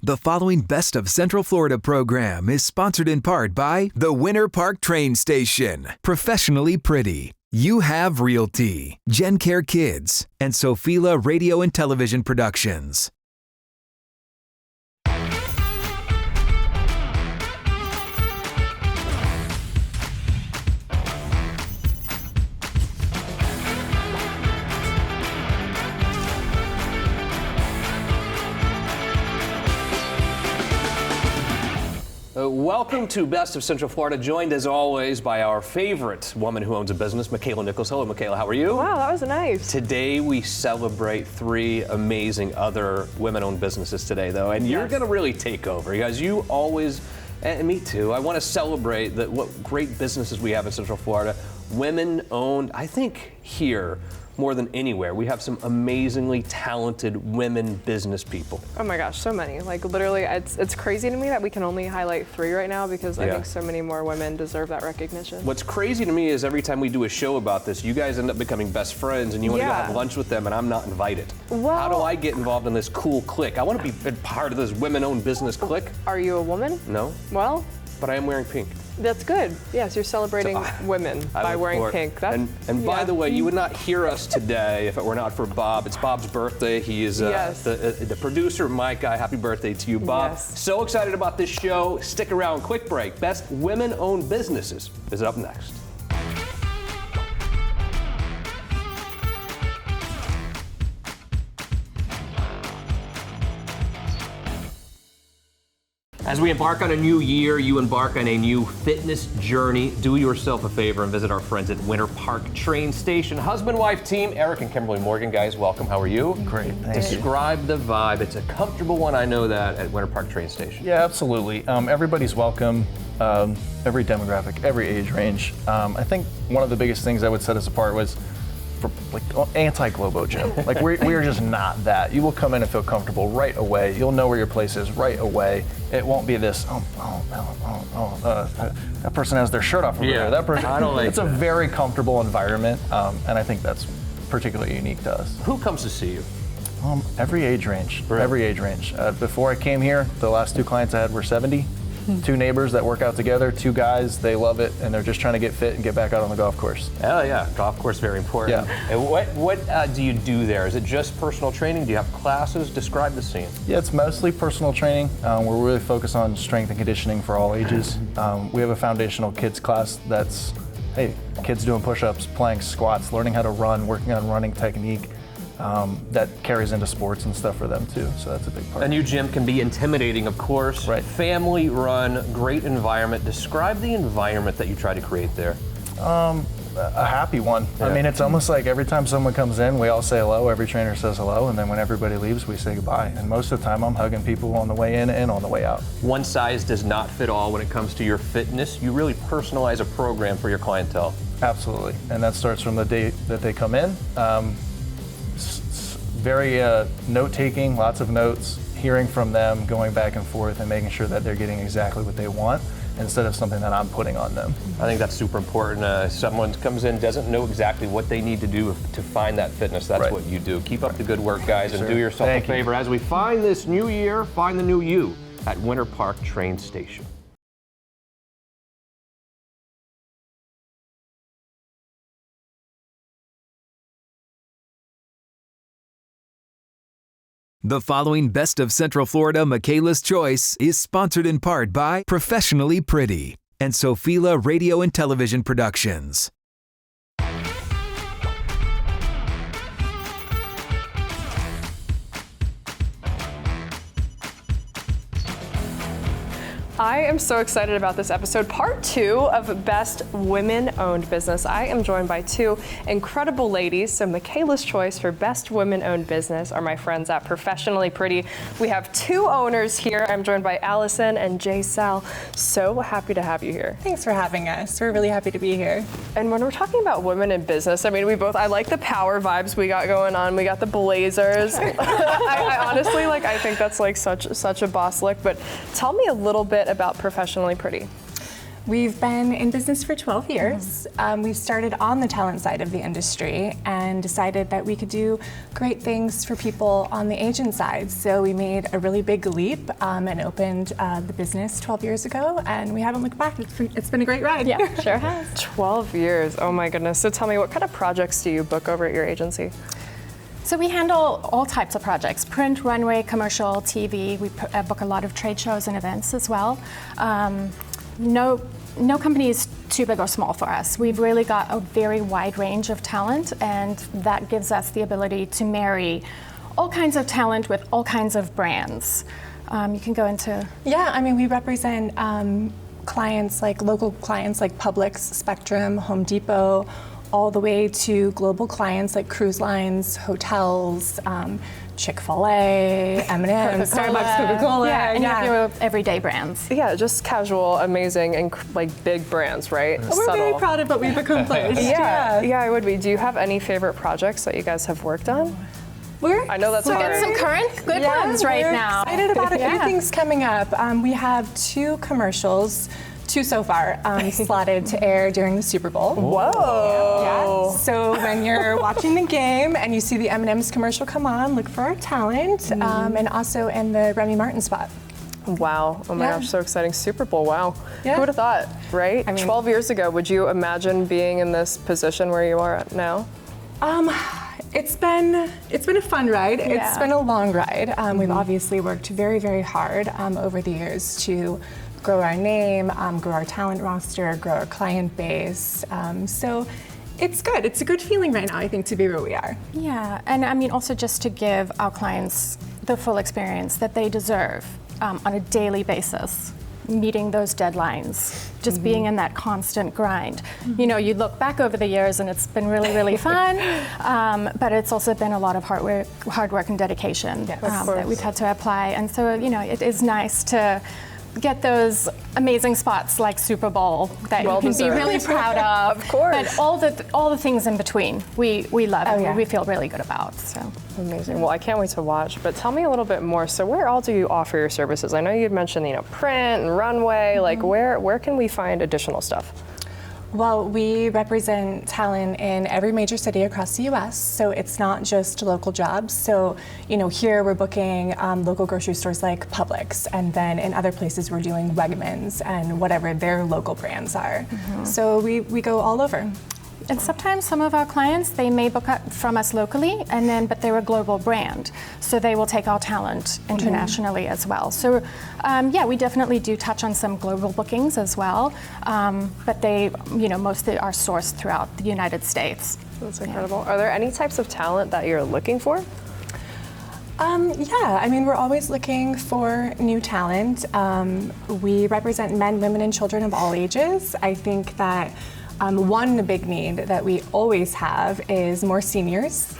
The following Best of Central Florida program is sponsored in part by the Winter Park Train Station, Professionally Pretty. You have Realty, GenCare Kids, and Sophila Radio and Television Productions. Welcome to Best of Central Florida, joined as always by our favorite woman who owns a business, Makaila Nichols. Hello, Makaila, how are you? Wow, that was nice. Today we celebrate three amazing other women-owned businesses today, though, and you're going to really take over. You guys, you always, and me too, I want to celebrate what great businesses we have in Central Florida. Women-owned, I think here, more than anywhere, we have some amazingly talented women business people. Oh my gosh, so many. Like literally, it's crazy to me that we can only highlight three right now because I think so many more women deserve that recognition. What's crazy to me is every time we do a show about this, you guys end up becoming best friends and you want to go have lunch with them and I'm not invited. Well, how do I get involved in this cool clique? I want to be part of this women-owned business clique. Are you a woman? No. Well, but I am wearing pink. That's good. Yes, you're celebrating women by wearing pink. And by the way, you would not hear us today if it were not for Bob. It's Bob's birthday. He is the producer, my guy. Happy birthday to you, Bob. Yes. So excited about this show. Stick around. Quick break. Best women-owned businesses is up next. As we embark on a new year, you embark on a new fitness journey. Do yourself a favor and visit our friends at Winter Park Train Station. Husband-wife team, Eric and Kimberly Morgan. Guys, welcome. How are you? Great, thanks. Describe the vibe. It's a comfortable one, I know that, at Winter Park Train Station. Yeah, absolutely. Everybody's welcome, every demographic, every age range. I think one of the biggest things that would set us apart was for like anti-Globo gym. Like we're just not that. You will come in and feel comfortable right away. You'll know where your place is right away. It won't be this, that person has their shirt off over there. That person, I don't like it's a very comfortable environment, and I think that's particularly unique to us. Who comes to see you? Every age range, Really? every age range. Before I came here, the last two clients I had were 70. Two neighbors that work out together, two guys, they love it, and they're just trying to get fit and get back out on the golf course. Oh yeah, golf course, very important. Yeah. And what do you do there? Is it just personal training? Do you have classes? Describe the scene. Yeah, it's mostly personal training. We're really focused on strength and conditioning for all ages. We have a foundational kids class that's, hey, kids doing push-ups, planks, squats, learning how to run, working on running technique. That carries into sports and stuff for them too, so that's a big part. A new gym can be intimidating, of course. Right. Family run, great environment. Describe the environment that you try to create there. A happy one. Yeah. I mean, it's almost like every time someone comes in, we all say hello, every trainer says hello, and then when everybody leaves, we say goodbye. And most of the time, I'm hugging people on the way in and on the way out. One size does not fit all when it comes to your fitness. You really personalize a program for your clientele. Absolutely, and that starts from the day that they come in. Very note-taking, lots of notes, hearing from them, going back and forth, and making sure that they're getting exactly what they want instead of something that I'm putting on them. I think that's super important. Someone comes in, doesn't know exactly what they need to do to find that fitness. That's what you do. Keep up the good work, guys, and do yourself a favor. As we find this new year, find the new you at Winter Park Train Station. The following Best of Central Florida Makaila's Choice is sponsored in part by Professionally Pretty and Sophila Radio and Television Productions. I am so excited about this episode, part 2 of Best Women-Owned Business. I am joined by two incredible ladies. So Makaila's Choice for Best Women-Owned Business are my friends at Professionally Pretty. We have two owners here. I'm joined by Allison and Jay Sal. So happy to have you here. Thanks for having us. We're really happy to be here. And when we're talking about women in business, I mean, I like the power vibes we got going on. We got the blazers. I honestly, I think that's such a boss look. But tell me a little bit about Professionally Pretty. We've been in business for 12 years. We started on the talent side of the industry and decided that we could do great things for people on the agent side. So we made a really big leap and opened the business 12 years ago, and we haven't looked back. It's been a great ride. Yeah, sure has. 12 years, oh my goodness. So tell me, what kind of projects do you book over at your agency? So we handle all types of projects: print, runway, commercial, TV. We book a lot of trade shows and events as well. No company is too big or small for us. We've really got a very wide range of talent, and that gives us the ability to marry all kinds of talent with all kinds of brands. You can go into... Yeah, I mean, we represent clients like local clients like Publix, Spectrum, Home Depot, all the way to global clients like cruise lines, hotels, Chick-fil-A, M&M's, Starbucks, Coca-Cola. Yeah, and your everyday brands. Yeah, just casual, amazing, and like big brands, right? We're very proud of what we've accomplished. Yeah, I would be. Do you have any favorite projects that you guys have worked on? I know that's hard. We got some current good ones right now. We're excited about a few things coming up. We have 2 commercials, 2 so far, slotted to air during the Super Bowl. Whoa! Yeah. So when you're watching the game and you see the M&M's commercial come on, look for our talent, and also in the Remy Martin spot. Wow! Oh my gosh, so exciting! Super Bowl! Wow! Yeah. Who would have thought, right? I mean, 12 years ago, would you imagine being in this position where you are at now? It's been a fun ride. Yeah. It's been a long ride. We've obviously worked very, very hard over the years to grow our name, grow our talent roster, grow our client base. So it's good. It's a good feeling right now, I think, to be where we are. Yeah, and I mean also just to give our clients the full experience that they deserve on a daily basis, meeting those deadlines, just being in that constant grind. You know, you look back over the years and it's been really, really fun, but it's also been a lot of hard work and dedication that we've had to apply. And so, you know, it is nice to get those amazing spots like Super Bowl that you can be really proud of. Of course. But all the things in between, we love and we feel really good about. So amazing. Well, I can't wait to watch. But tell me a little bit more. So where all do you offer your services? I know you'd mentioned, you know, print and runway. Like where can we find additional stuff? Well, we represent talent in every major city across the U.S., so it's not just local jobs. So, you know, here we're booking local grocery stores like Publix, and then in other places we're doing Wegmans and whatever their local brands are. So we go all over. And sometimes some of our clients, they may book up from us locally, but they're a global brand, so they will take our talent internationally as well. So, we definitely do touch on some global bookings as well, but they, you know, mostly are sourced throughout the United States. That's incredible. Are there any types of talent that you're looking for? I mean, we're always looking for new talent. We represent men, women, and children of all ages. I think that one big need that we always have is more seniors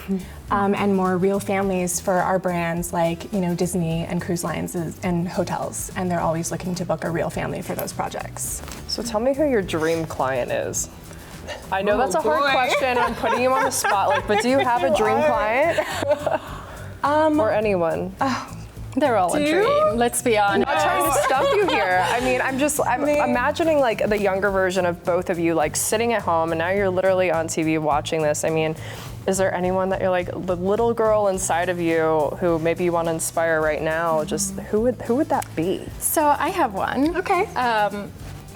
and more real families for our brands like, you know, Disney and cruise lines and hotels. And they're always looking to book a real family for those projects. So tell me who your dream client is. I know that's a hard question. I'm putting you on the spotlight, but do you have a dream client? Or anyone? They're all a dream, let's be honest. I'm not trying to stump you here. I mean, I'm imagining like the younger version of both of you, like sitting at home, and now you're literally on TV watching this. I mean, is there anyone that you're like, the little girl inside of you who maybe you want to inspire right now? Just who would that be? So I have one. Okay.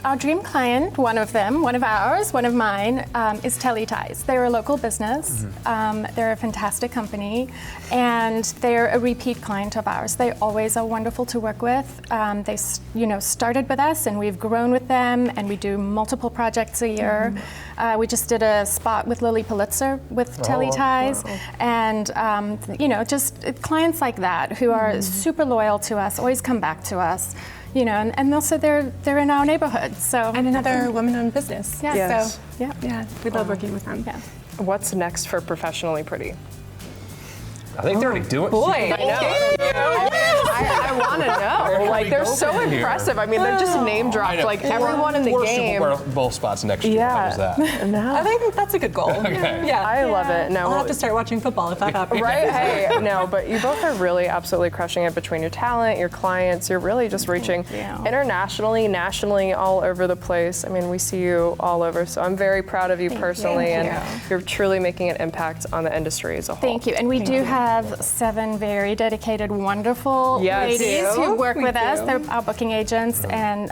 Our dream client, one of mine, is Ties. They're a local business. They're a fantastic company, and they're a repeat client of ours. They always are wonderful to work with. They, started with us, and we've grown with them, and we do multiple projects a year. We just did a spot with Lily Pulitzer with Ties, and just clients like that who are super loyal to us, always come back to us. You know, and also they're in our neighborhood. So and another woman-owned business. Yeah. Yes. So we love working with them. Yeah. What's next for Professionally Pretty? I think they're already doing it. I know. I want to know. Like they're so impressive. I mean, they're just name dropped like everyone in the game. Super Bowl spots next year. How was that? No. I think that's a good goal. Okay. Yeah, I love it. No, I'll have to start watching football if that happens. Right? Hey, no, but you both are really absolutely crushing it between your talent, your clients. You're really just reaching internationally, nationally, all over the place. I mean, we see you all over, so I'm very proud of you personally, and you're truly making an impact on the industry as a whole. Thank you. And we do have 7 very dedicated, wonderful ladies who work with us. They're our booking agents, and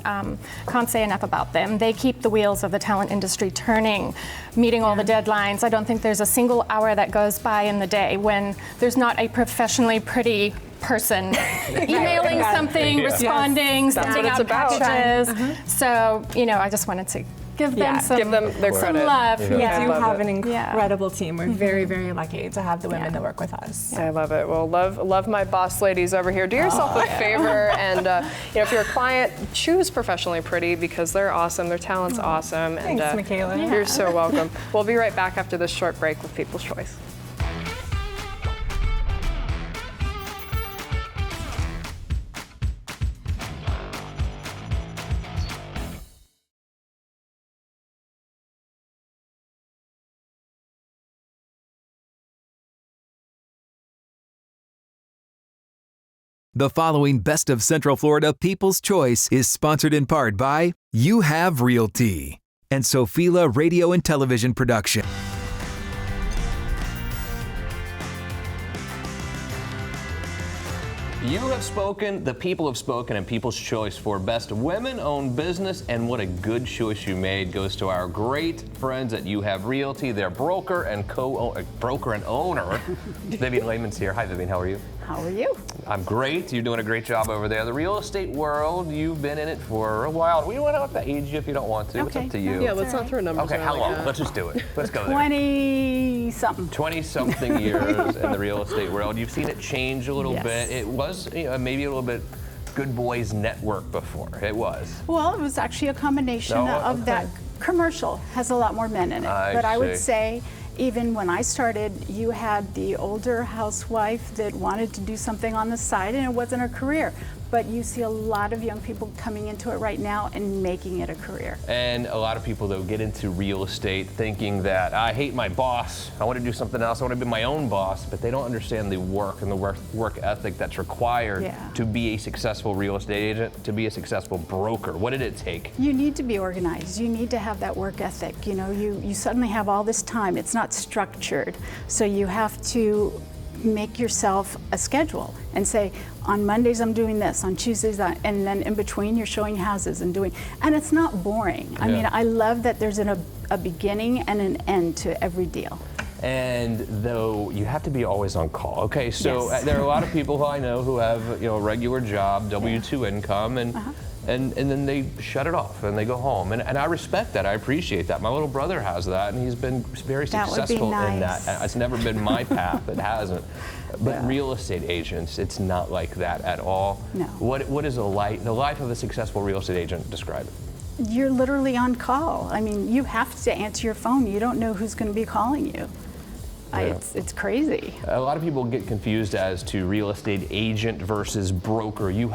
can't say enough about them. They keep the wheels of the talent industry turning, meeting all the deadlines. I don't think there's a single hour that goes by in the day when there's not a professionally pretty person emailing something, responding, sending out packages. So, I just wanted to give them some their credit. love. We do have an incredible team. We're very, very lucky to have the women that work with us. I love it. Well, love my boss ladies over here. Do yourself a favor, and if you're a client, choose Professionally Pretty because they're awesome. Their talent's awesome. Thanks, And Makaila. you're so welcome. We'll be right back after this short break with People's Choice. The following Best of Central Florida People's Choice is sponsored in part by You Have Realty and Sophila Radio and Television Production. You have spoken, the people have spoken, and People's Choice for Best Women-Owned Business, and what a good choice you made goes to our great friends at You Have Realty, their broker and owner. Vivian Lehman's here. Hi, Vivian. How are you? How are you? I'm great. You're doing a great job over there. The real estate world, you've been in it for a while. We don't have to age you if you don't want to. Okay. It's up to you. Yeah, let's not throw numbers Okay, around how like long? that. Let's just do it. Let's go there. 20-something. 20-something years in the real estate world. You've seen it change a little bit. It was maybe a little bit Good Boys Network before. It was. Well, it was actually a combination of that. Commercial has a lot more men in it. I would say even when I started, you had the older housewife that wanted to do something on the side and it wasn't a career. But you see a lot of young people coming into it right now and making it a career. And a lot of people, though, get into real estate thinking that I hate my boss, I want to do something else, I want to be my own boss, but they don't understand the work and the work ethic that's required to be a successful real estate agent, to be a successful broker. What did it take? You need to be organized. You need to have that work ethic. You suddenly have all this time. It's not structured. So you have to make yourself a schedule and say, on Mondays I'm doing this, on Tuesdays and then in between you're showing houses and it's not boring. I mean, I love that there's a beginning and an end to every deal. And though you have to be always on call. Okay, so there are a lot of people who I know who have a regular job, W-2 income, and then they shut it off and they go home. And I respect that. I appreciate that. My little brother has that, and he's been very successful in that. It's never been my path. It hasn't. But real estate agents, it's not like that at all. No. What is the life of a successful real estate agent? Describe it. You're literally on call. I mean, you have to answer your phone. You don't know who's going to be calling you. It's crazy. A lot of people get confused as to real estate agent versus broker. You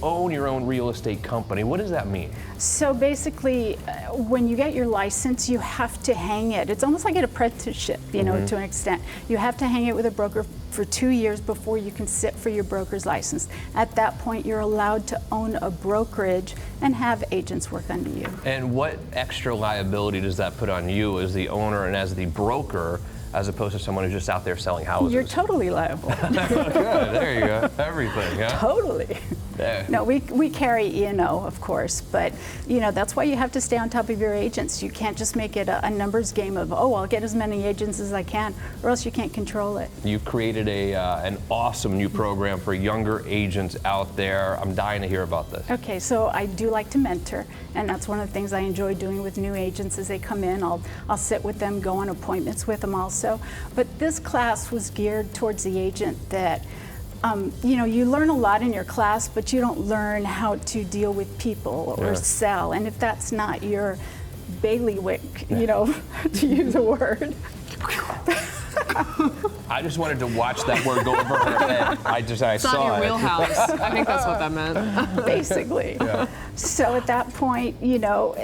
own your own real estate company. What does that mean? So basically, when you get your license, you have to hang it. It's almost like an apprenticeship, to an extent. You have to hang it with a broker for 2 years before you can sit for your broker's license. At that point, you're allowed to own a brokerage and have agents work under you. And what extra liability does that put on you as the owner and as the broker, as opposed to someone who's just out there selling houses? You're totally liable. Good, there you go. Everything, yeah? Totally. Yeah. No, we carry E&O, of course, but that's why you have to stay on top of your agents. You can't just make it a numbers game of, I'll get as many agents as I can, or else you can't control it. You've created an awesome new program for younger agents out there. I'm dying to hear about this. Okay, so I do like to mentor, and that's one of the things I enjoy doing with new agents as they come in. I'll sit with them, go on appointments with them also. But this class was geared towards the agent that you learn a lot in your class, but you don't learn how to deal with people or sell. And if that's not your bailiwick, to use a word, I just wanted to watch that word go over her head. I It's saw not your it. wheelhouse. I think that's what that meant. Basically. So at that point, you know,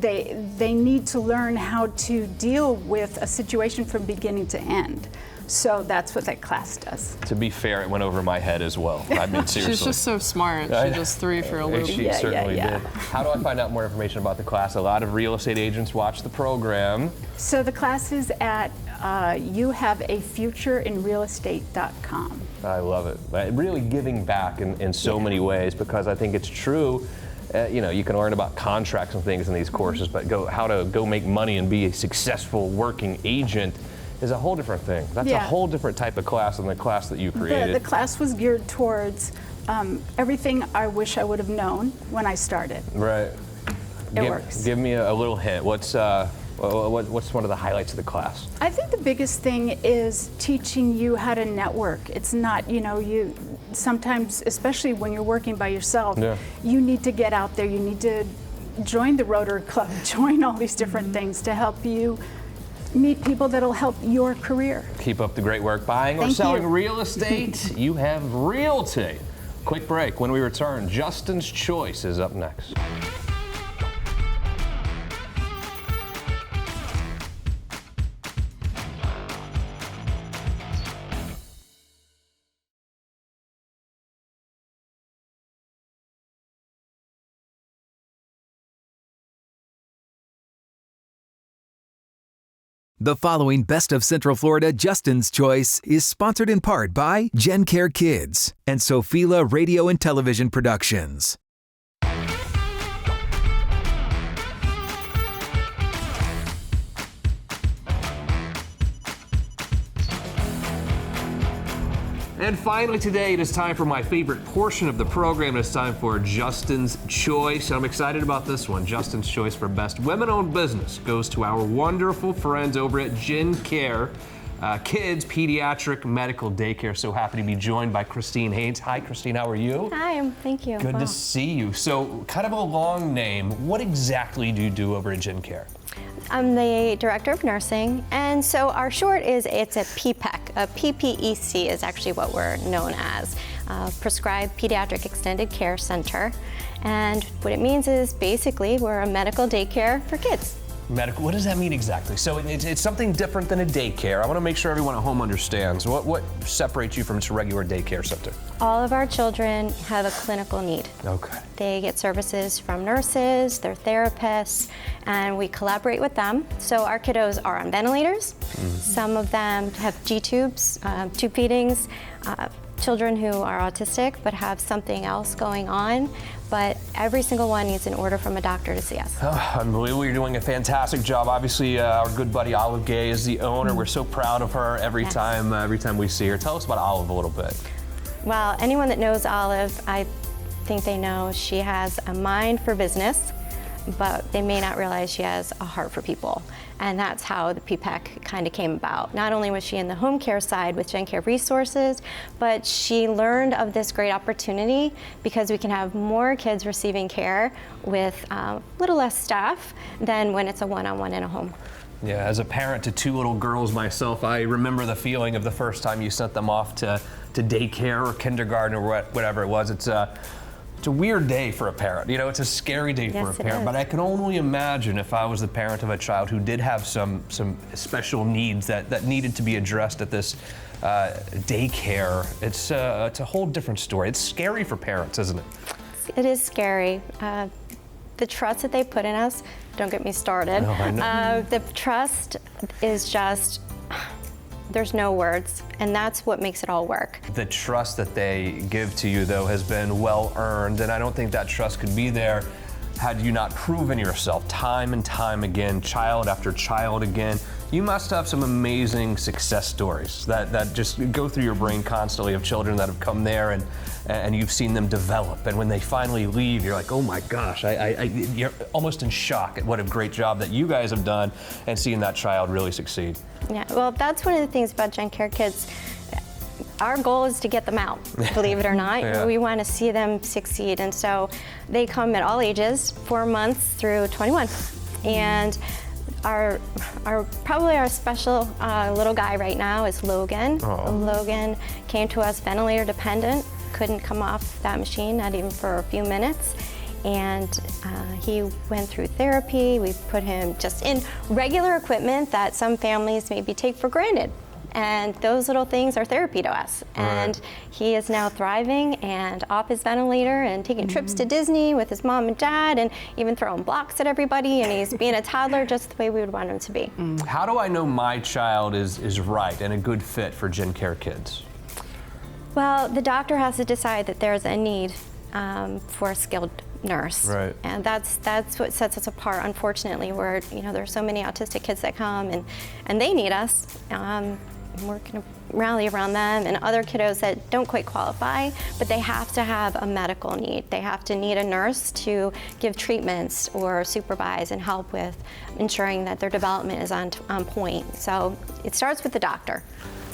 they need to learn how to deal with a situation from beginning to end. So that's what that class does. To be fair, it went over my head as well. I mean, seriously. She's just so smart. She just threw you for a loop. She certainly did. How do I find out more information about the class? A lot of real estate agents watch the program. So the class is at youhaveafutureinrealestate.com. I love it. Really giving back in so many ways, because I think it's true. You know, you can learn about contracts and things in these courses, but how to go make money and be a successful working agent is a whole different thing. That's a whole different type of class than the class that you created. The class was geared towards everything I wish I would have known when I started. Right. It works. Give me a little hint. What's one of the highlights of the class? I think the biggest thing is teaching you how to network. It's not, you know, you sometimes, especially when you're working by yourself, you need to get out there. You need to join the Rotary Club, join all these different things to help you meet people that'll help your career. Keep up the great work. Buying or selling real estate, you have Realty. Quick break. When we return, Justin's Choice is up next. The following Best of Central Florida Justin's Choice is sponsored in part by GenCare Kids and Sophila Radio and Television Productions. And finally today, it is time for my favorite portion of the program. It's time for Justin's Choice. I'm excited about this one. Justin's Choice for Best Women-Owned Business goes to our wonderful friends over at GenCare, Kids, Pediatric, Medical Daycare. So happy to be joined by Christine Haynes. Hi, Christine, how are you? Hi, thank you. Good to see you. So kind of a long name. What exactly do you do over at GenCare? I'm the Director of Nursing, and so our short is it's a PPEC. A PPEC is actually what we're known as, Prescribed Pediatric Extended Care Center. And what it means is basically we're a medical daycare for kids. Medical, what does that mean exactly? So it's something different than a daycare. I want to make sure everyone at home understands. What separates you from just a regular daycare center? All of our children have a clinical need. Okay. They get services from nurses, their therapists, and we collaborate with them. So our kiddos are on ventilators. Some of them have G-tubes, tube feedings, children who are autistic but have something else going on. But every single one needs an order from a doctor to see us. Oh, unbelievable. You're doing a fantastic job. Obviously, our good buddy Olive Gay is the owner. We're so proud of her every time we see her. Tell us about Olive a little bit. Well, anyone that knows Olive, I think they know she has a mind for business, but they may not realize she has a heart for people. And that's how the PPEC kind of came about. Not only was she in the home care side with GenCare Resources, but she learned of this great opportunity because we can have more kids receiving care with a little less staff than when it's a one-on-one in a home. Yeah, as a parent to two little girls myself, I remember the feeling of the first time you sent them off to daycare or kindergarten or whatever it was. It's a weird day for a parent. You know, it's a scary day for a parent, but I can only imagine if I was the parent of a child who did have some special needs that needed to be addressed at this daycare. It's a whole different story. It's scary for parents, isn't it? It is scary. The trust that they put in us, don't get me started. No, I know. The trust is just, there's no words, and that's what makes it all work. The trust that they give to you, though, has been well earned, and I don't think that trust could be there had you not proven yourself time and time again, child after child again. You must have some amazing success stories that just go through your brain constantly of children that have come there and you've seen them develop. And when they finally leave, you're like, oh my gosh, you're almost in shock at what a great job that you guys have done and seeing that child really succeed. Yeah, well, that's one of the things about GenCare Kids. Our goal is to get them out, believe it or not. We want to see them succeed. And so they come at all ages, 4 months through 21. And our probably our special little guy right now is Logan. Logan came to us ventilator dependent, couldn't come off that machine, not even for a few minutes. And he went through therapy. We put him just in regular equipment that some families maybe take for granted. And those little things are therapy to us. And he is now thriving and off his ventilator and taking trips to Disney with his mom and dad and even throwing blocks at everybody. And he's being a toddler just the way we would want him to be. How do I know my child is right and a good fit for GenCare Kids? Well, the doctor has to decide that there's a need for a skilled nurse. Right. And that's what sets us apart, unfortunately, where there's so many autistic kids that come and they need us. We're going to rally around them and other kiddos that don't quite qualify, but they have to have a medical need. They have to need a nurse to give treatments or supervise and help with ensuring that their development is on point. So it starts with the doctor.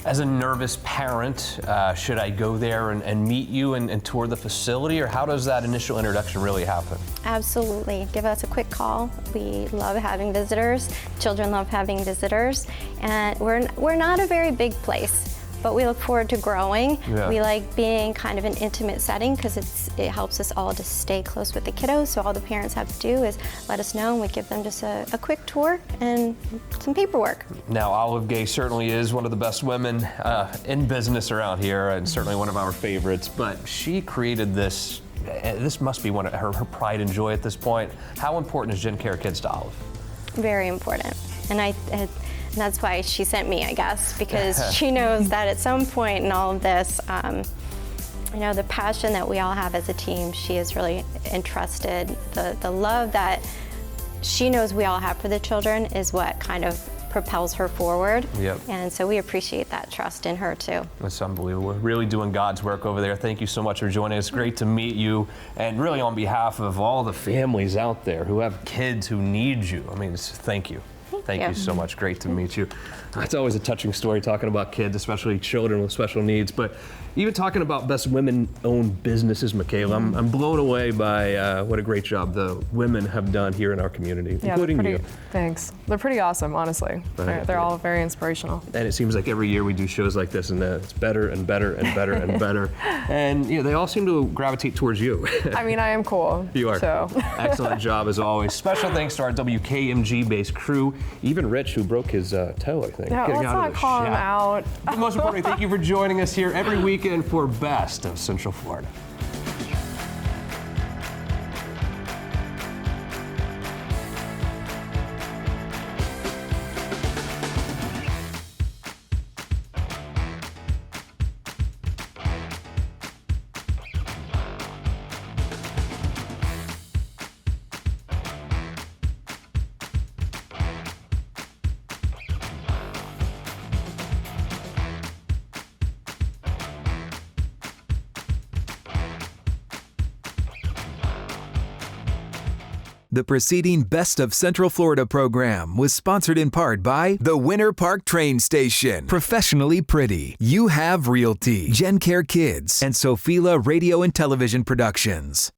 As a nervous parent, should I go there and meet you and tour the facility, or how does that initial introduction really happen? Absolutely. Give us a quick call. We love having visitors. Children love having visitors. And we're not a very big place, but we look forward to growing. Yeah. We like being kind of an intimate setting because it helps us all to stay close with the kiddos. So all the parents have to do is let us know, and we give them just a quick tour and some paperwork. Now, Olive Gay certainly is one of the best women in business around here, and certainly one of our favorites, but she created this. This must be one of her pride and joy at this point. How important is GenCare Kids to Olive? Very important. And that's why she sent me, I guess, because she knows that at some point in all of this, the passion that we all have as a team, she has really entrusted. The love that she knows we all have for the children is what kind of propels her forward. Yep. And so we appreciate that trust in her too. That's unbelievable. We're really doing God's work over there. Thank you so much for joining us. Great to meet you. And really on behalf of all the families out there who have kids who need you, thank you. Thank you so much. Great to meet you. It's always a touching story talking about kids, especially children with special needs. But even talking about best women-owned businesses, Makaila, I'm blown away by what a great job the women have done here in our community, including you. Thanks. They're pretty awesome, honestly. They're all very inspirational. And it seems like every year we do shows like this, and it's better and better and better and better. And they all seem to gravitate towards you. I am cool. You are. So. Excellent job as always. Special thanks to our WKMG-based crew, even Rich, who broke his toe, I think. Yeah, let's not call him out. But most importantly, thank you for joining us here every weekend for Best of Central Florida. The preceding Best of Central Florida program was sponsored in part by the Winter Park Train Station, Professionally Pretty, You Have Realty, GenCare Kids, and Sophia Radio and Television Productions.